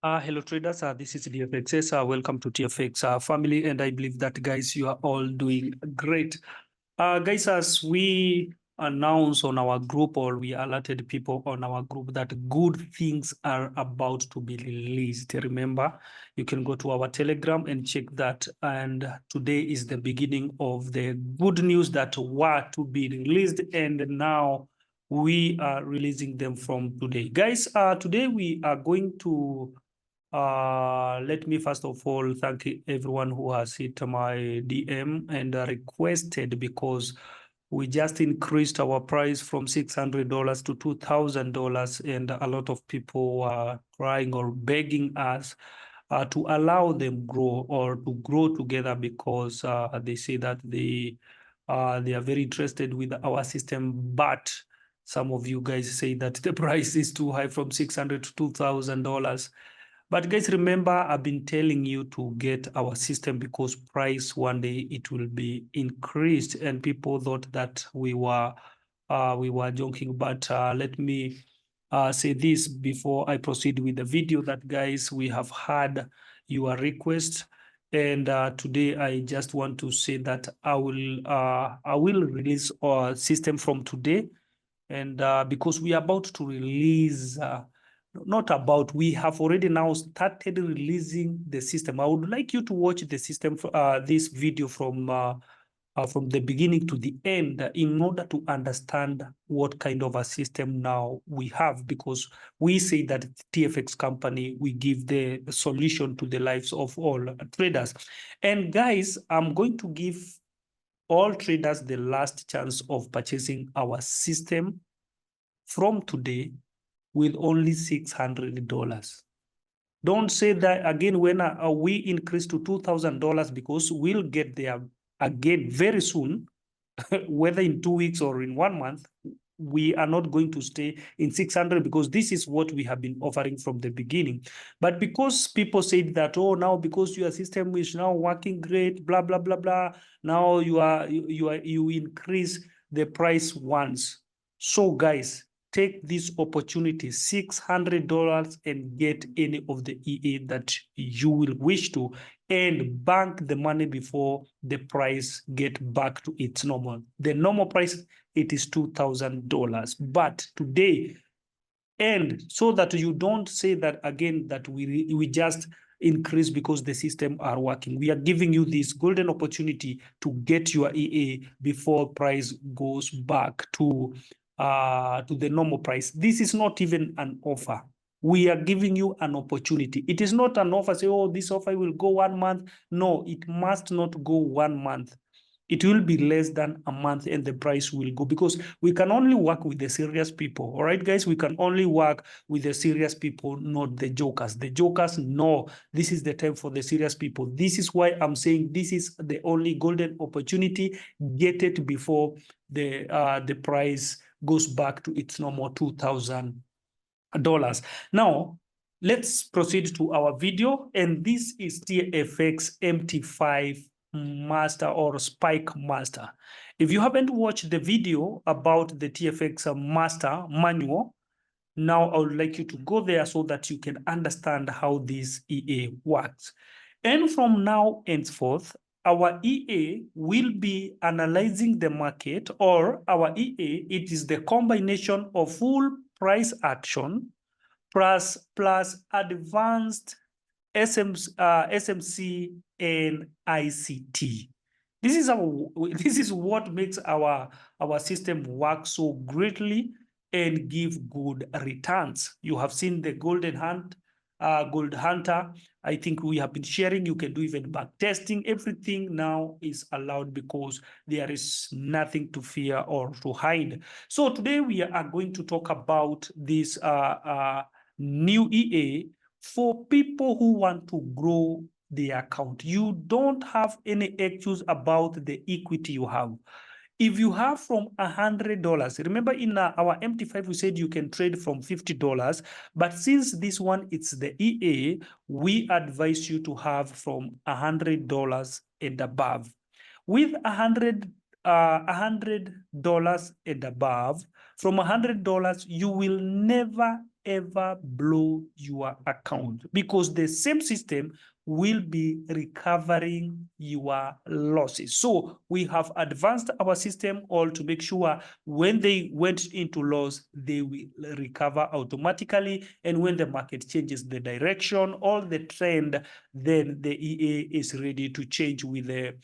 Hello traders, this is DFXS. Welcome to TFX family, and I believe that guys, you are all doing great. Guys, as we announce on our group, or we alerted people on our group that good things are about to be released. Remember, you can go to our Telegram and check that. And today is the beginning of the good news that were to be released, and now we are releasing them from today. Guys, today we are going to let me first of all thank everyone who has hit my DM and requested, because we just increased our price from $600 to $2,000, and a lot of people are trying or begging us to allow them grow or to grow together, because they say that they are very interested with our system, but some of you guys say that the price is too high from $600 to $2,000. But guys, remember, I've been telling you to get our system, because price one day it will be increased, and people thought that we were joking. But let me say this before I proceed with the video, that guys, we have had your request, and today I just want to say that I will release our system from today, and because we are about to release. Not about, we have already now started releasing the system. I would like you to watch the system, this video from the beginning to the end, in order to understand what kind of a system now we have, because we say that TFX company, we give the solution to the lives of all traders. And guys, I'm going to give all traders the last chance of purchasing our system from today with only $600. Don't say that again when we increase to $2,000, because we'll get there again very soon, whether in 2 weeks or in 1 month. We are not going to stay in 600, because this is what we have been offering from the beginning. But because people said that, oh, now because your system is now working great, blah, blah, blah, blah, now you increase the price once. So guys, take this opportunity, $600, and get any of the EA that you will wish to, and bank the money before the price get back to its normal. The normal price, it is $2,000. But today, and so that you don't say that again, that we just increase because the system are working. We are giving you this golden opportunity to get your EA before price goes back to the normal price. This is not even an offer. We are giving you an opportunity. It is not an offer, say, oh, this offer will go 1 month. No, it must not go 1 month. It will be less than a month, and the price will go, because we can only work with the serious people. All right, guys, we can only work with the serious people, not the jokers. The jokers, no, this is the time for the serious people. This is why I'm saying this is the only golden opportunity. Get it before the price goes back to its normal $2,000. Now, let's proceed to our video, and this is TFX MT5 Master or Spike Master. If you haven't watched the video about the TFX Master manual, now I would like you to go there so that you can understand how this EA works. And from now henceforth, our EA will be analyzing the market, or our EA, it is the combination of full price action plus advanced SMC and ICT. This is what makes our system work so greatly and give good returns. You have seen the Gold Hunter. I think we have been sharing. You can do even back testing. Everything now is allowed, because there is nothing to fear or to hide. So today we are going to talk about this new EA for people who want to grow the account. You don't have any excuse about the equity you have. If you have from $100, remember in our MT5, we said you can trade from $50, but since this one, it's the EA, we advise you to have from $100 and above. With $100 and above, from $100, you will never ever blow your account, because the same system will be recovering your losses. So we have advanced our system all to make sure when they went into loss, they will recover automatically. And when the market changes the direction or the trend, then the EA is ready to change with the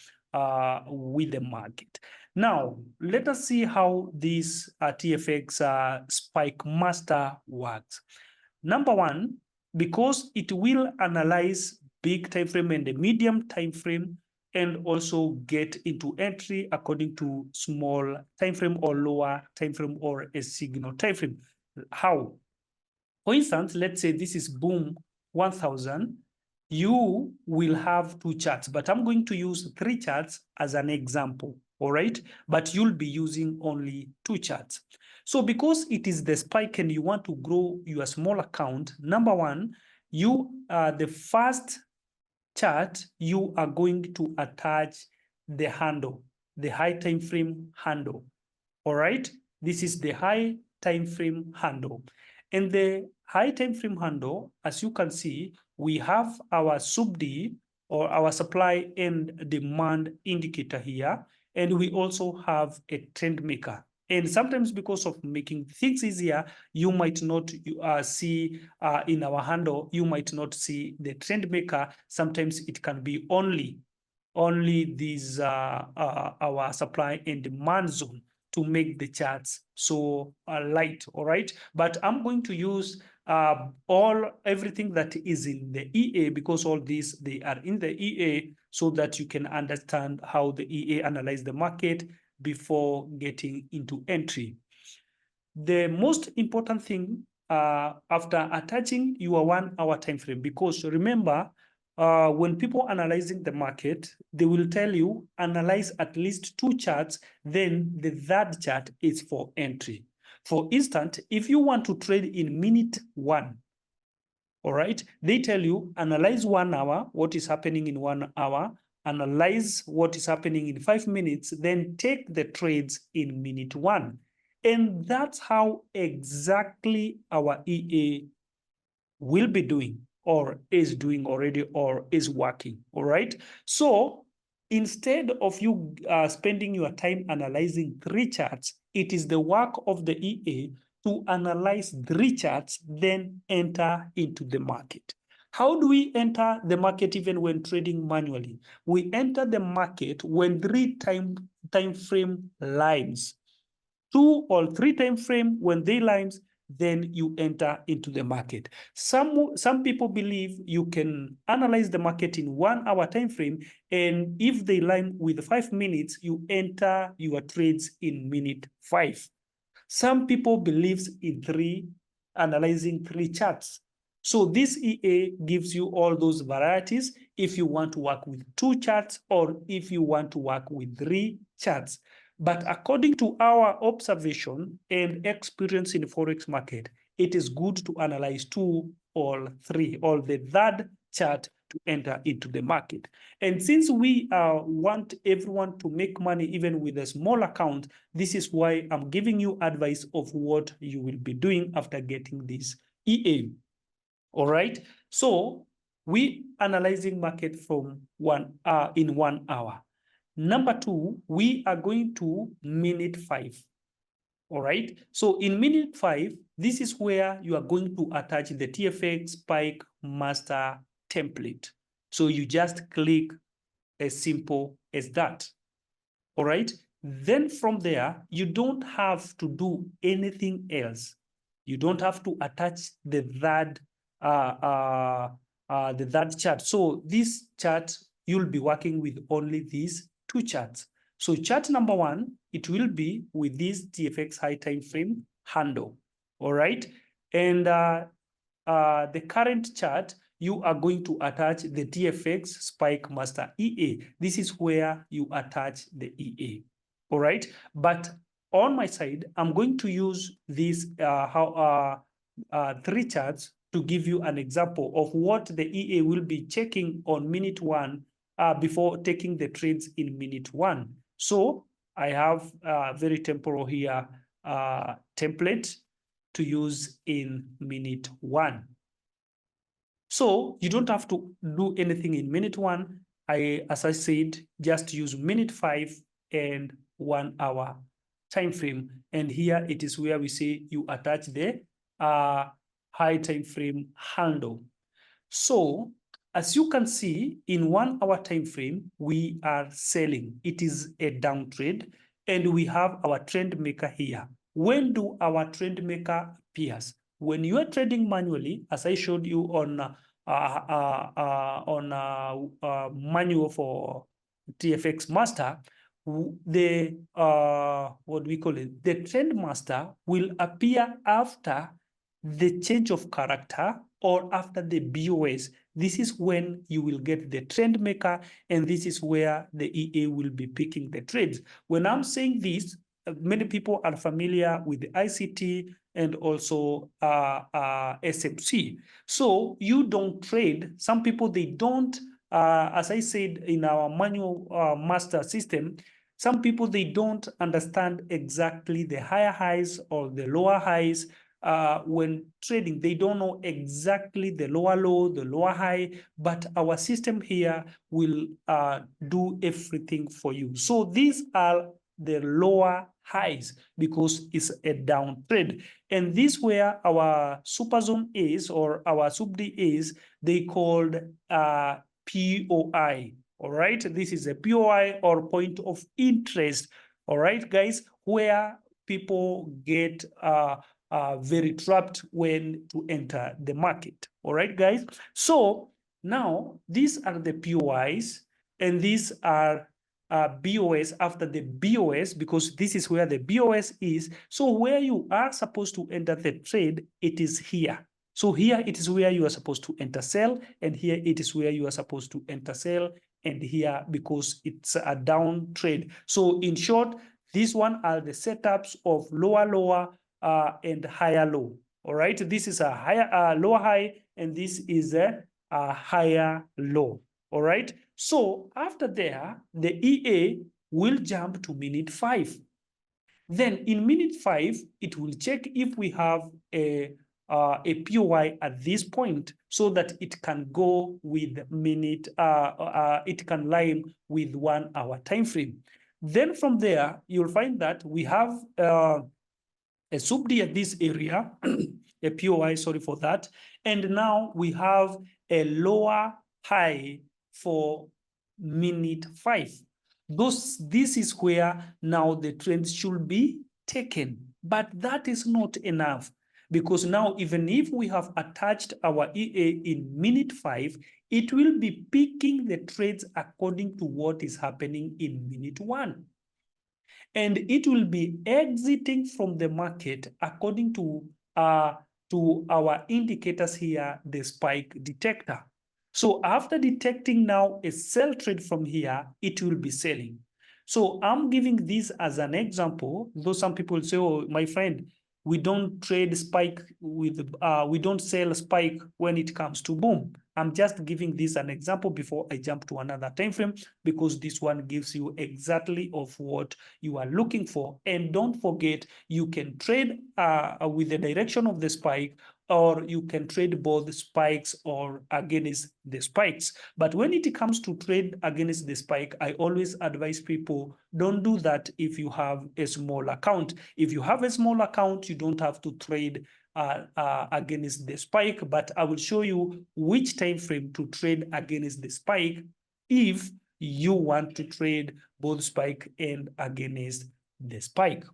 market. Now, let us see how this TFX Spike Master works. Number one, because it will analyze big time frame and the medium time frame, and also get into entry according to small time frame or lower time frame or a signal time frame. How? For instance, let's say this is boom 1000. You will have two charts, but I'm going to use three charts as an example. All right, but you'll be using only two charts. So because it is the spike and you want to grow your small account, number one, the first chart, you are going to attach the handle, the high time frame handle. All right, this is the high time frame handle. And the high time frame handle, as you can see, we have our sub-D, or our supply and demand indicator here, and we also have a trend maker. And sometimes, because of making things easier, you might not see in our handle, you might not see the trend maker. Sometimes it can be only these our supply and demand zone to make the charts so light. All right, but I'm going to use everything that is in the EA, because all these, they are in the EA, so that you can understand how the EA analyze the market before getting into entry. The most important thing after attaching your 1 hour time frame, because remember, when people analyzing the market, they will tell you analyze at least two charts, then the third chart is for entry. For instance, if you want to trade in minute 1, all right, they tell you analyze 1 hour, what is happening in 1 hour, analyze what is happening in 5 minutes, then take the trades in minute 1. And that's how exactly our EA will be doing, or is doing already, or is working. All right, so instead of you spending your time analyzing three charts, it is the work of the EA to analyze three charts, then enter into the market. How do we enter the market even when trading manually? We enter the market when three time frame lines, 2 or 3 time frame, when they lines, then you enter into the market. Some people believe you can analyze the market in 1 hour time frame, and if they line with 5 minutes, you enter your trades in minute 5. Some people believes in analyzing 3 charts. So this EA gives you all those varieties if you want to work with 2 charts, or if you want to work with 3 charts. But according to our observation and experience in Forex market, it is good to analyze 2 or 3, or the third chart, to enter into the market. And since we want everyone to make money even with a small account, this is why I'm giving you advice of what you will be doing after getting this EA. All right, so we analyzing market from in 1 hour. Number 2, we are going to minute 5. All right, so in minute 5, this is where you are going to attach the TFX Spike Master template. So you just click as simple as that. All right, then from there, you don't have to do anything else. You don't have to attach the third chart. So this chart, you'll be working with only these 2 charts. So chart number 1, it will be with this TFX high time frame handle. All right, and the current chart, you are going to attach the TFX Spike Master EA. This is where you attach the EA. All right, but on my side, I'm going to use these 3 charts to give you an example of what the EA will be checking on minute 1 before taking the trades in minute 1. So I have very temporal here template to use in minute 1. So you don't have to do anything in minute 1. As I said, just use minute 5 and 1 hour time frame. And here it is where we say you attach the high time frame handle. So as you can see, in 1 hour time frame, we are selling. It is a down trade, and we have our trend maker here. When do our trend maker appears? When you are trading manually, as I showed you on manual for TFX Master, the what do we call it? The trend master will appear after the change of character or after the BOS. This is when you will get the trend maker, and this is where the EA will be picking the trades. When I'm saying this, many people are familiar with the ICT and also SMC. So you don't trade. Some people, they don't, as I said in our manual master system, some people, they don't understand exactly the higher highs or the lower highs. When trading, they don't know exactly the lower low, the lower high, but our system here will do everything for you. So these are the lower highs because it's a down trade. And this where our super zone is, or our sub D is, they called POI. All right, this is a POI, or point of interest. All right, guys, where people get very trapped when to enter the market. All right, guys. So now these are the POIs, and these are BOS after the BOS, because this is where the BOS is. So where you are supposed to enter the trade, it is here. So here it is where you are supposed to enter sell, and here it is where you are supposed to enter sell, and here because it's a down trade. So in short, these one are the setups of lower and higher low. All right, this is a higher lower high, and this is a higher low. All right, so after there, the EA will jump to minute 5. Then in minute 5, it will check if we have a POI at this point, so that it can go with minute, it can line with 1 hour time frame. Then from there, you'll find that we have a sub D at this area, a POI, sorry for that. And now we have a lower high for minute 5. This is where now the trend should be taken, but that is not enough, because now even if we have attached our EA in minute 5, it will be picking the trades according to what is happening in minute 1. And it will be exiting from the market according to our indicators here, the spike detector. So after detecting now a sell trade from here, it will be selling. So I'm giving this as an example, though some people say, oh, my friend, we don't trade spike with, we don't sell spike when it comes to boom. I'm just giving this an example before I jump to another time frame, because this one gives you exactly of what you are looking for. And don't forget, you can trade with the direction of the spike, or you can trade both spikes or against the spikes. But when it comes to trade against the spike, I always advise people, don't do that if you have a small account. If you have a small account, you don't have to trade against the spike, but I will show you which time frame to trade against the spike if you want to trade both spike and against the spike.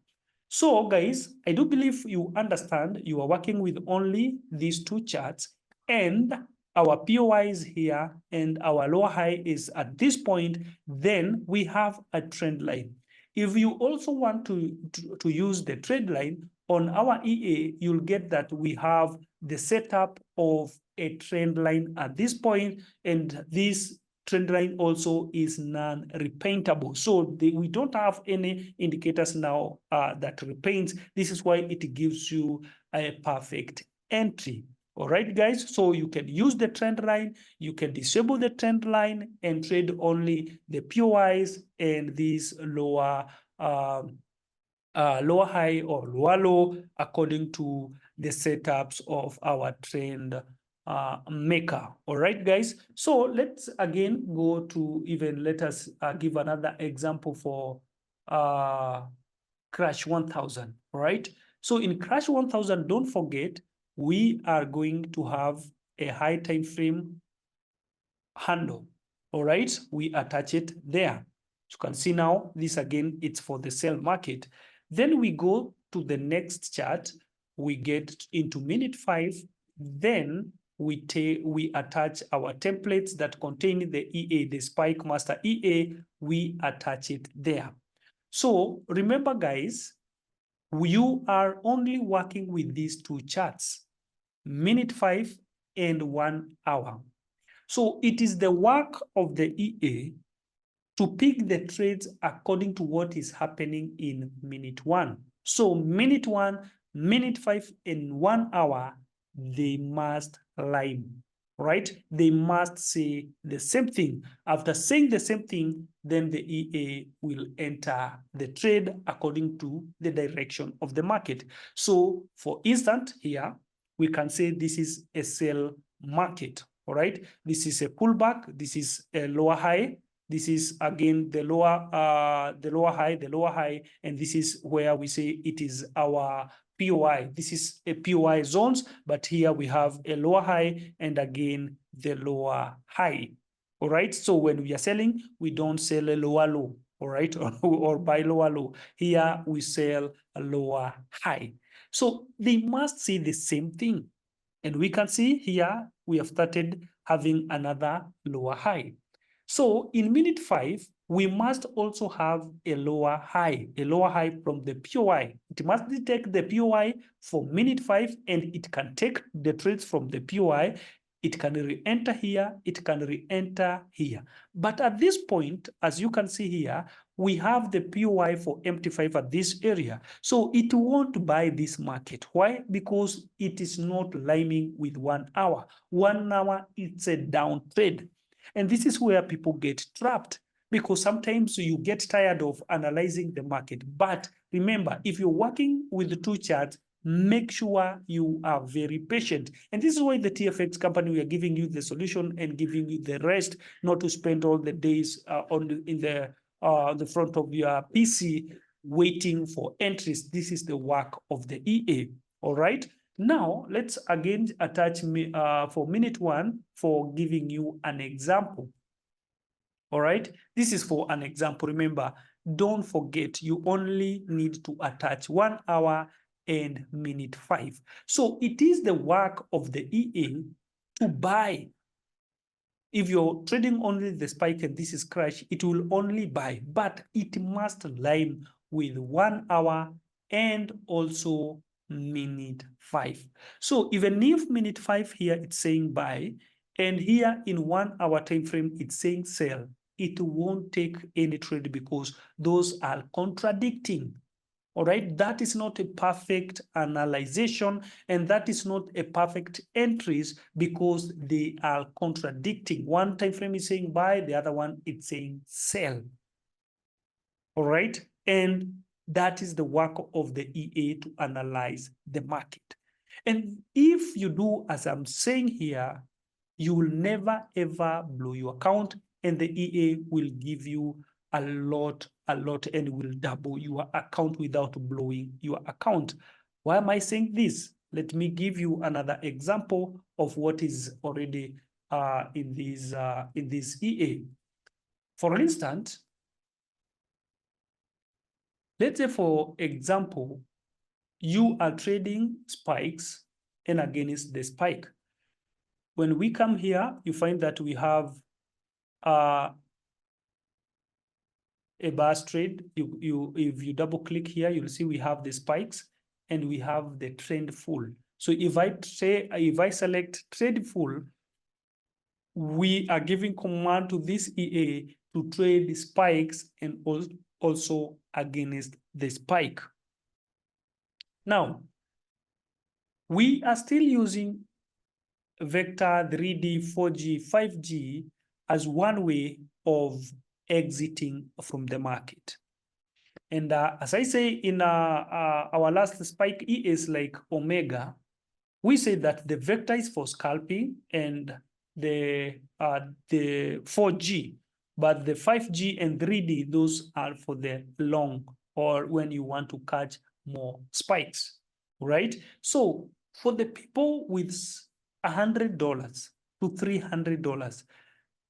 So guys, I do believe you understand. You are working with only these two charts, and our POI is here and our lower high is at this point. Then we have a trend line. If you also want to use the trend line on our EA, you'll get that we have the setup of a trend line at this point, and this trend line also is non-repaintable. So we don't have any indicators now that repaints. This is why it gives you a perfect entry. All right, guys, so you can use the trend line, you can disable the trend line and trade only the POIs and these lower high or lower low according to the setups of our trend maker. All right, guys. So let's again go to let us give another example for crash 1000. All right. So in crash 1000, don't forget, we are going to have a high time frame handle. All right, we attach it there. You can see now, this again, it's for the sell market. Then we go to the next chart, we get into minute 5, then we attach our templates that contain the EA, the Spike Master EA, we attach it there. So remember, guys, you are only working with these two charts, minute 5 and 1 hour. So it is the work of the EA to pick the trades according to what is happening in minute 1. So minute 1, minute 5, and 1 hour, they must line, right? They must say the same thing. After saying the same thing, then the EA will enter the trade according to the direction of the market. So for instance, here, we can say this is a sell market. All right, this is a pullback, this is a lower high, this is again the lower high, and this is where we say it is our POI. This is a POI zones, but here we have a lower high and again the lower high. All right, so when we are selling, we don't sell a lower low, all right, or buy lower low. Here we sell a lower high. So they must see the same thing. And we can see here, we have started having another lower high. So in minute 5, we must also have a lower high from the POI. It must detect the POI for minute 5, and it can take the trades from the POI. It can re-enter here, it can re-enter here. But at this point, as you can see here, we have the POI for MT5 at this area. So it won't buy this market. Why? Because it is not liming with 1 hour. 1 hour, it's a down trade. And this is where people get trapped, because sometimes you get tired of analyzing the market. But remember, if you're working with the two charts, make sure you are very patient. And this is why the TFX company, we are giving you the solution and giving you the rest, not to spend all the days in the front of your PC waiting for entries. This is the work of the EA. All right. Now, let's again attach for minute 1 for giving you an example. All right, this is for an example. Remember, don't forget, you only need to attach 1 hour and minute 5. So it is the work of the EA to buy. If you're trading only the spike and this is crash, it will only buy, but it must line with 1 hour and also minute 5. So even if minute 5 here it's saying buy, and here in 1 hour time frame it's saying sell, it won't take any trade because those are contradicting. All right, that is not a perfect analyzation, and that is not a perfect entries because they are contradicting. One time frame is saying buy, the other one is saying sell. All right, and that is the work of the EA to analyze the market. And if you do as I'm saying here, you will never ever blow your account, and the EA will give you a lot, and will double your account without blowing your account. Why am I saying this? Let me give you another example of what is already in this EA. For instance, let's say, for example, you are trading spikes and against the spike. When we come here, you find that we have a bars trade. If you double click here, you'll see we have the spikes and we have the trend full. So if I select trade full, we are giving command to this EA to trade the spikes and also against the spike. Now, we are still using vector 3D, 4G, 5G as one way of exiting from the market. And as I say in our last spike EAs like Omega, we say that the vector is for scalping and the 4G, but the 5G and 3D, those are for the long, or when you want to catch more spikes, right? So for the people with $100 to $300,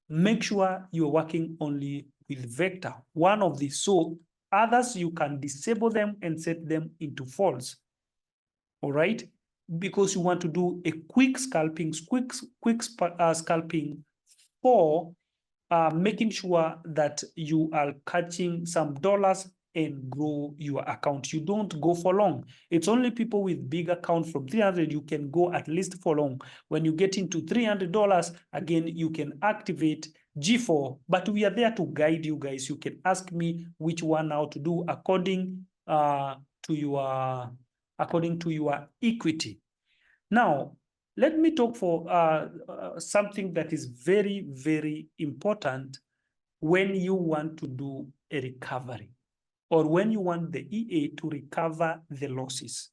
make sure you're working only with vector, one of these. So others, you can disable them and set them into false, all right? Because you want to do a quick scalping, scalping for making sure that you are catching some dollars and grow your account. You don't go for long. It's only people with big account from 300, you can go at least for long. When you get into $300, again, you can activate G4, but we are there to guide you guys. You can ask me which one now to do according to your equity. Now, let me talk for something that is very, very important when you want to do a recovery or when you want the EA to recover the losses.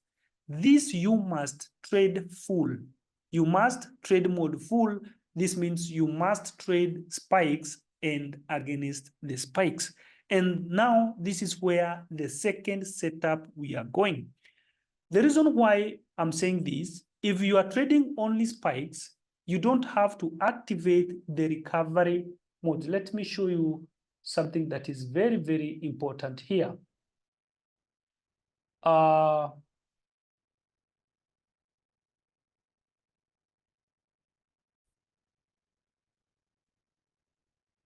This you must trade full. You must trade mode full. This means you must trade spikes and against the spikes. And now this is where the second setup we are going. The reason why I'm saying this, if you are trading only spikes, you don't have to activate the recovery mode. Let me show you something that is very, very important here.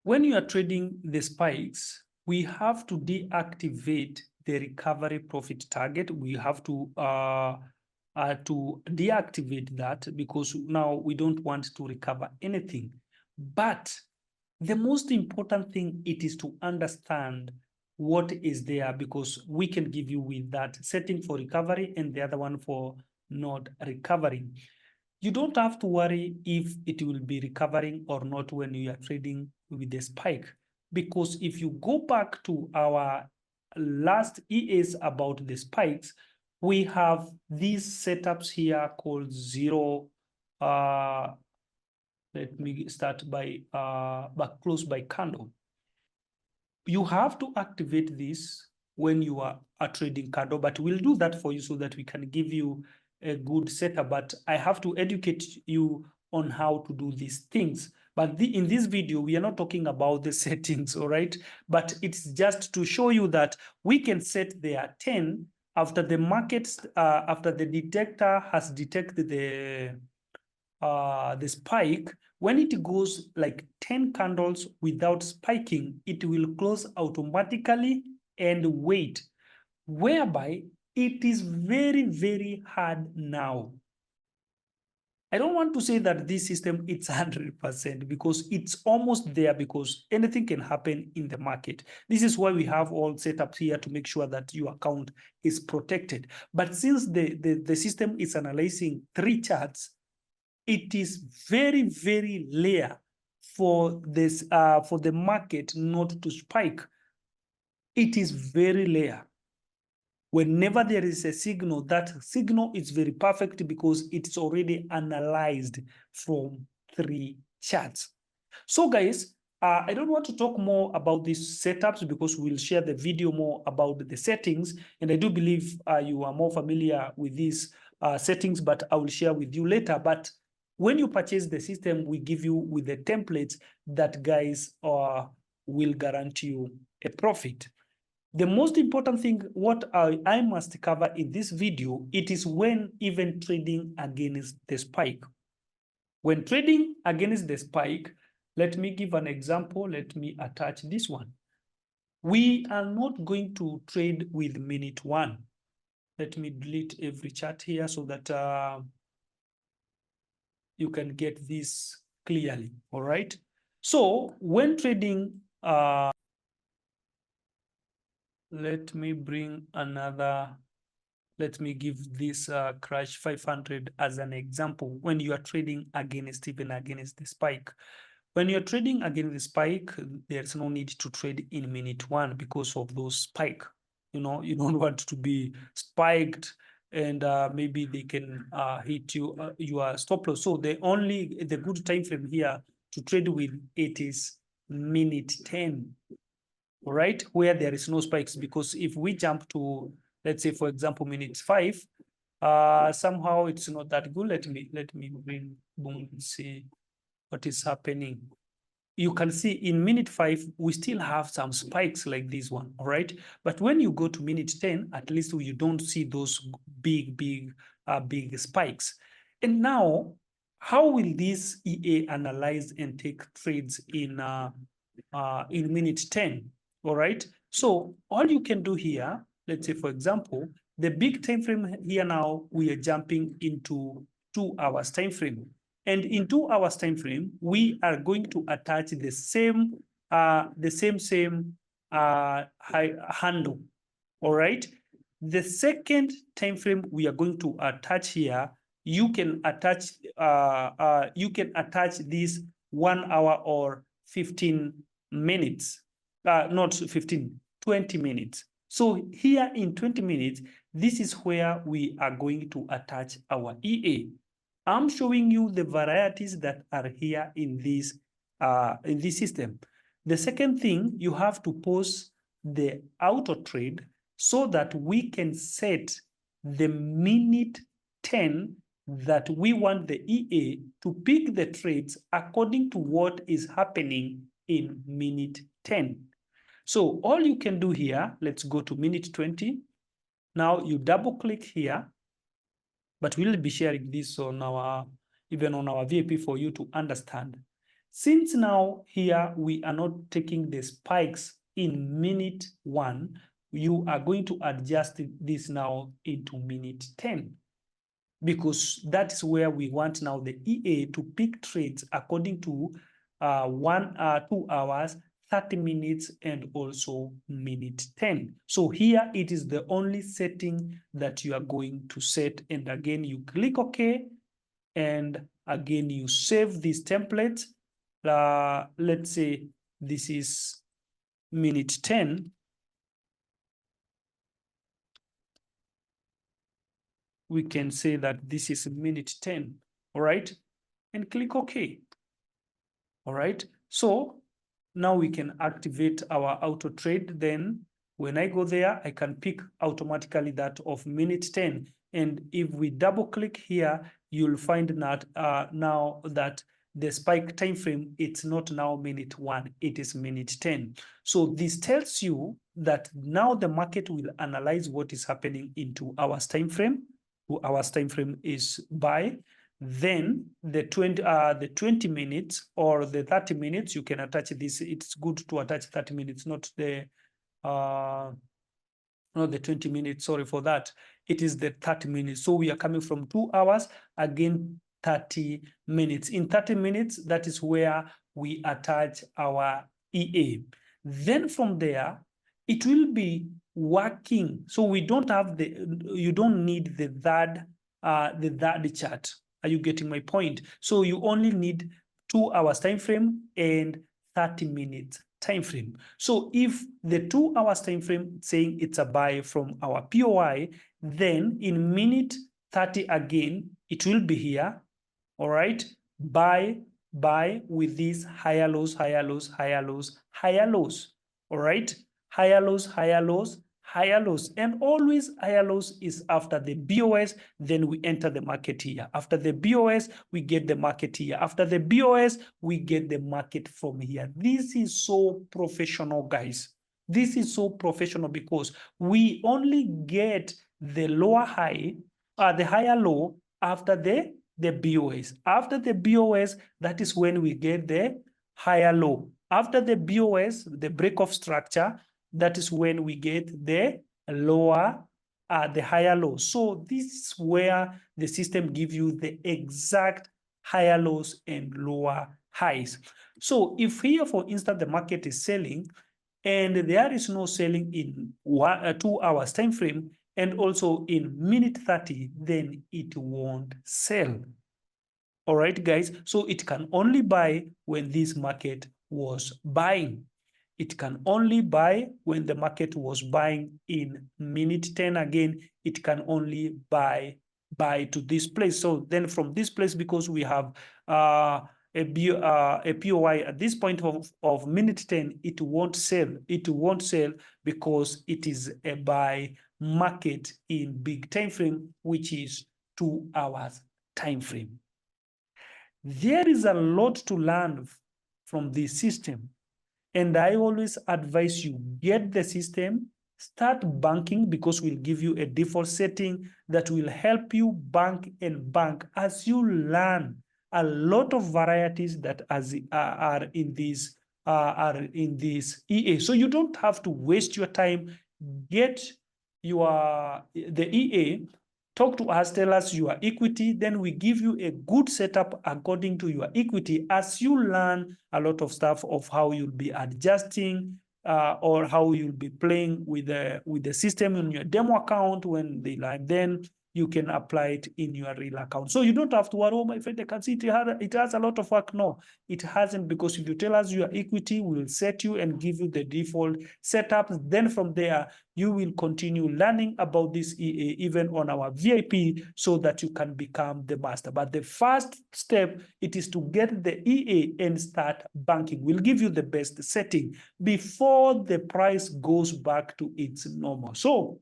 When you are trading the spikes, we have to deactivate the recovery profit target. We have to deactivate that because now we don't want to recover anything. But the most important thing, it is to understand what is there, because we can give you with that setting for recovery and the other one for not recovering. You don't have to worry if it will be recovering or not when you are trading with the spike, because if you go back to our last EAs about the spikes, we have these setups here called zero. Let me start by close by candle. You have to activate this when you are trading candle, but we'll do that for you so that we can give you a good setup. But I have to educate you on how to do these things. But in this video, we are not talking about the settings, all right? But it's just to show you that we can set their 10 after the market, after the detector has detected the spike. When it goes like 10 candles without spiking, it will close automatically and wait, whereby it is very, very hard now. I don't want to say that this system it's 100% because it's almost there, because anything can happen in the market. This is why we have all setups here to make sure that your account is protected. But since the system is analyzing 3 charts, it is very, very rare for this for the market not to spike. It is very rare. Whenever there is a signal, that signal is very perfect because it's already analyzed from 3 charts. So guys, I don't want to talk more about these setups because we'll share the video more about the settings. And I do believe you are more familiar with these settings, but I will share with you later. But when you purchase the system, we give you with the templates that guys will guarantee you a profit. The most important thing, what I must cover in this video, it is when even trading against the spike. When trading against the spike, let me give an example. Let me attach this one. We are not going to trade with minute 1. Let me delete every chart here so that you can get this clearly, all right? So when trading, let me bring another, let me give this crash 500 as an example. When you are trading against, even against the spike. When you're trading against the spike, there's no need to trade in minute 1 because of those spike. You know, you don't want to be spiked and maybe they can hit you your stop loss. So the good time frame here to trade with it is minute 10, all right, where there is no spikes. Because if we jump to, let's say, for example, minute 5, somehow it's not that good. Let me bring boom and see what is happening. You can see in minute 5, we still have some spikes like this one, all right? But when you go to minute 10, at least you don't see those big spikes. And now, how will this EA analyze and take trades in minute 10, all right? So all you can do here, let's say, for example, the big time frame here now, we are jumping into 2 hours time frame. And in 2 hours time frame, we are going to attach the same handle. All right. The second time frame we are going to attach here, you can attach this 1 hour or 15 minutes. Not 15, 20 minutes. So here in 20 minutes, this is where we are going to attach our EA. I'm showing you the varieties that are here in this system. The second thing, you have to pause the auto trade so that we can set the minute 10 that we want the EA to pick the trades according to what is happening in minute 10. So all you can do here, let's go to minute 20. Now you double click here, but we'll be sharing this on even on our VIP for you to understand. Since now here we are not taking the spikes in minute 1, you are going to adjust this now into minute 10, because that is where we want now the EA to pick trades according to 2 hours, 30 minutes, and also minute 10. So here it is the only setting that you are going to set. And again, you click OK. And again, you save this template. Let's say this is minute 10. We can say that this is minute 10, all right? And click OK. All right. So now we can activate our auto trade. Then when I go there, I can pick automatically that of minute 10. And if we double click here, you'll find that now that the spike time frame, it's not now minute 1, it is minute 10. So this tells you that now the market will analyze what is happening in 2 hours time frame. 2 hours time frame is buy. Then the 20 minutes or the 30 minutes, you can attach this. It's good to attach 30 minutes, not the 20 minutes. Sorry for that. It is the 30 minutes. So we are coming from 2 hours, again 30 minutes. In 30 minutes, that is where we attach our EA. Then from there, it will be working. So we don't have you don't need the third chart. Are you getting my point? So you only need 2 hours time frame and 30 minutes time frame. So if the 2 hours time frame saying it's a buy from our POI, then in minute 30 again, it will be here. All right. Buy with these higher lows, higher lows, higher lows, higher lows. All right. Higher lows, higher lows, higher lows, and always higher lows is after the BOS. Then we enter the market here. After the BOS, we get the market here. After the BOS, we get the market from here. This is so professional, guys. This is so professional because we only get the lower high, the higher low after the BOS. After the BOS, that is when we get the higher low. After the BOS, the break of structure, that is when we get the lower, the higher low. So this is where the system gives you the exact higher lows and lower highs. So if here, for instance, the market is selling and there is no selling in 2 hours time frame and also in minute 30, then it won't sell. All right, guys. So it can only buy when this market was buying. It can only buy when the market was buying in minute 10 again. It can only buy to this place. So then from this place, because we have a POI at this point of minute 10, it won't sell. It won't sell because it is a buy market in big time frame, which is 2 hours time frame. There is a lot to learn from this system. And I always advise you, get the system, start banking, because we'll give you a default setting that will help you bank and bank as you learn a lot of varieties that are in this EA. So you don't have to waste your time. Get the EA, talk to us, tell us your equity, then we give you a good setup according to your equity as you learn a lot of stuff of how you'll be adjusting or how you'll be playing with the system in your demo account. When they like, then you can apply it in your real account. So you don't have to worry, oh, my friend, I can see it has a lot of work. No, it hasn't, because if you tell us your equity, we'll set you and give you the default setups. Then from there, you will continue learning about this EA, even on our VIP, so that you can become the master. But the first step, it is to get the EA and start banking. We'll give you the best setting before the price goes back to its normal. So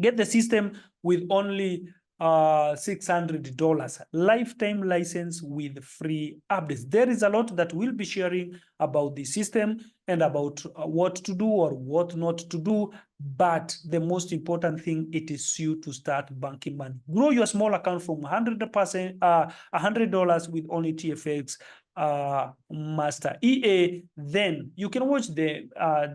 get the system with only $600, lifetime license with free updates. There is a lot that we'll be sharing about the system and about what to do or what not to do. But the most important thing, it is you to start banking money. Grow your small account from $100 with only TFX master EA. Then you can watch the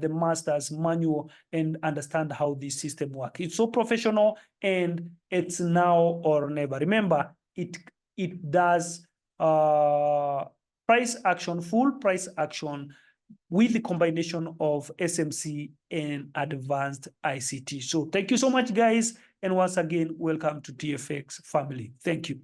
master's manual and understand how this system works. It's so professional, and it's now or never. Remember, it does price action, full price action, with the combination of SMC and advanced ICT. So thank you so much, guys, and once again, welcome to TFX family. Thank you.